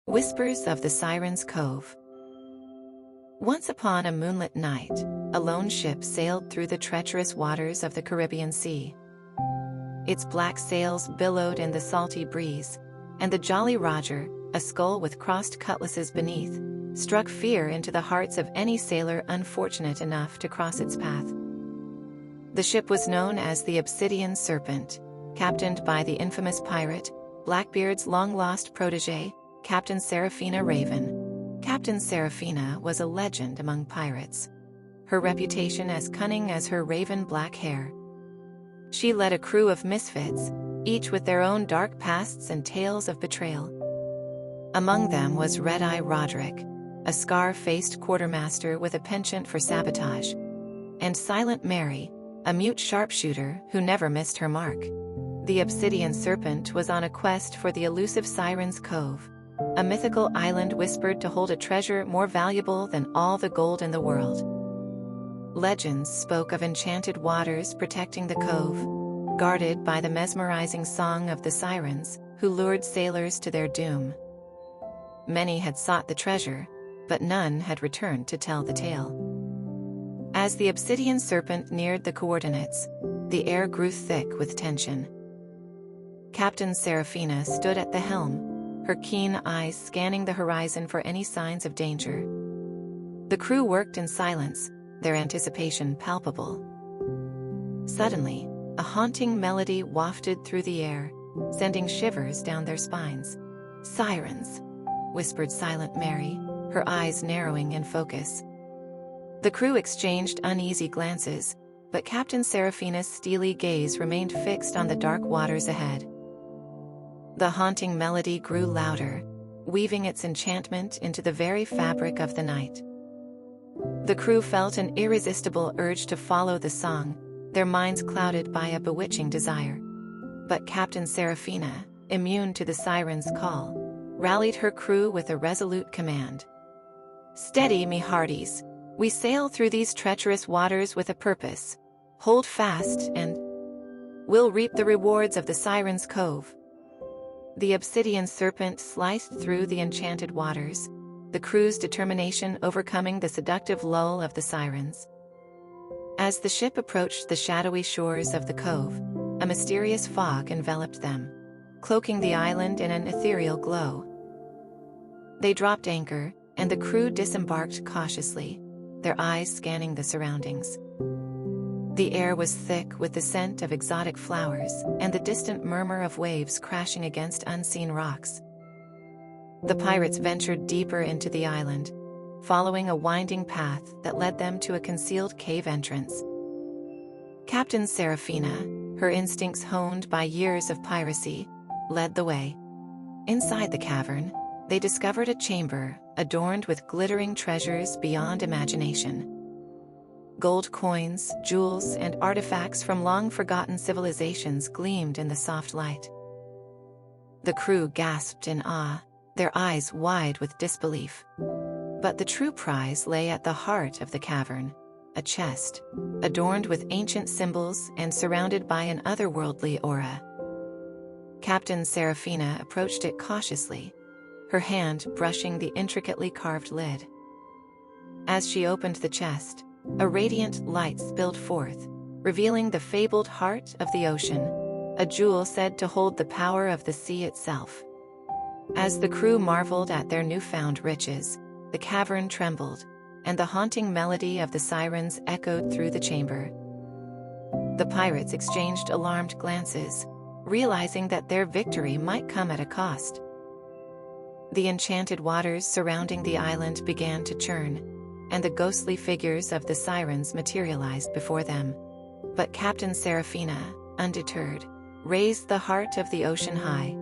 Whispers of the Sirens' Cove. Once upon a moonlit night, a lone ship sailed through the treacherous waters of the Caribbean Sea. Its black sails billowed in the salty breeze, and the Jolly Roger, a skull with crossed cutlasses beneath, struck fear into the hearts of any sailor unfortunate enough to cross its path. The ship was known as the Obsidian Serpent, captained by the infamous pirate, Blackbeard's long-lost protégé, Captain Seraphina Raven. Captain Seraphina was a legend among pirates, her reputation as cunning as her raven black hair. She led a crew of misfits, each with their own dark pasts and tales of betrayal. Among them was Red-Eye Roderick, a scar-faced quartermaster with a penchant for sabotage, and Silent Mary, a mute sharpshooter who never missed her mark. The Obsidian Serpent was on a quest for the elusive Sirens' Cove, a mythical island whispered to hold a treasure more valuable than all the gold in the world. Legends spoke of enchanted waters protecting the cove, guarded by the mesmerizing song of the sirens, who lured sailors to their doom. Many had sought the treasure, but none had returned to tell the tale. As the Obsidian Serpent neared the coordinates, the air grew thick with tension. Captain Seraphina stood at the helm, her keen eyes scanning the horizon for any signs of danger. The crew worked in silence, their anticipation palpable. Suddenly, a haunting melody wafted through the air, sending shivers down their spines. "Sirens," whispered Silent Mary, her eyes narrowing in focus. The crew exchanged uneasy glances, but Captain Seraphina's steely gaze remained fixed on the dark waters ahead. The haunting melody grew louder, weaving its enchantment into the very fabric of the night. The crew felt an irresistible urge to follow the song, their minds clouded by a bewitching desire. But Captain Seraphina, immune to the siren's call, rallied her crew with a resolute command. "Steady, me hearties. We sail through these treacherous waters with a purpose. Hold fast and we'll reap the rewards of the Sirens' Cove." The Obsidian Serpent sliced through the enchanted waters, the crew's determination overcoming the seductive lull of the sirens. As the ship approached the shadowy shores of the cove, a mysterious fog enveloped them, cloaking the island in an ethereal glow. They dropped anchor, and the crew disembarked cautiously, their eyes scanning the surroundings. The air was thick with the scent of exotic flowers and the distant murmur of waves crashing against unseen rocks. The pirates ventured deeper into the island, following a winding path that led them to a concealed cave entrance. Captain Seraphina, her instincts honed by years of piracy, led the way. Inside the cavern, they discovered a chamber adorned with glittering treasures beyond imagination. Gold coins, jewels, and artifacts from long-forgotten civilizations gleamed in the soft light. The crew gasped in awe, their eyes wide with disbelief. But the true prize lay at the heart of the cavern, a chest, adorned with ancient symbols and surrounded by an otherworldly aura. Captain Seraphina approached it cautiously, her hand brushing the intricately carved lid. As she opened the chest, a radiant light spilled forth, revealing the fabled heart of the ocean, a jewel said to hold the power of the sea itself. As the crew marveled at their newfound riches, the cavern trembled, and the haunting melody of the sirens echoed through the chamber. The pirates exchanged alarmed glances, realizing that their victory might come at a cost. The enchanted waters surrounding the island began to churn, and the ghostly figures of the sirens materialized before them. But Captain Seraphina, undeterred, raised the heart of the ocean high.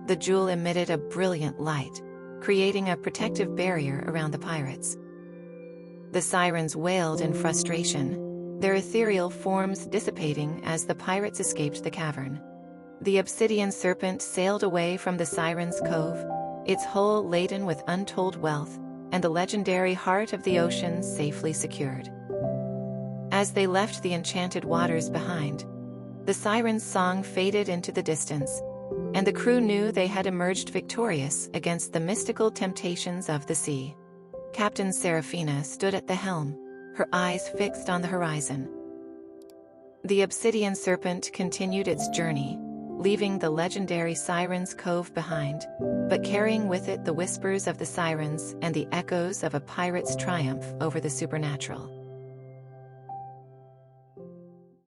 The jewel emitted a brilliant light, creating a protective barrier around the pirates. The sirens wailed in frustration, their ethereal forms dissipating as the pirates escaped the cavern. The Obsidian Serpent sailed away from the Sirens' Cove, its hull laden with untold wealth, and the legendary heart of the ocean safely secured. As they left the enchanted waters behind, the siren's song faded into the distance, and the crew knew they had emerged victorious against the mystical temptations of the sea. Captain Seraphina stood at the helm, her eyes fixed on the horizon. The Obsidian Serpent continued its journey, leaving the legendary Sirens' Cove behind, but carrying with it the whispers of the Sirens and the echoes of a pirate's triumph over the supernatural.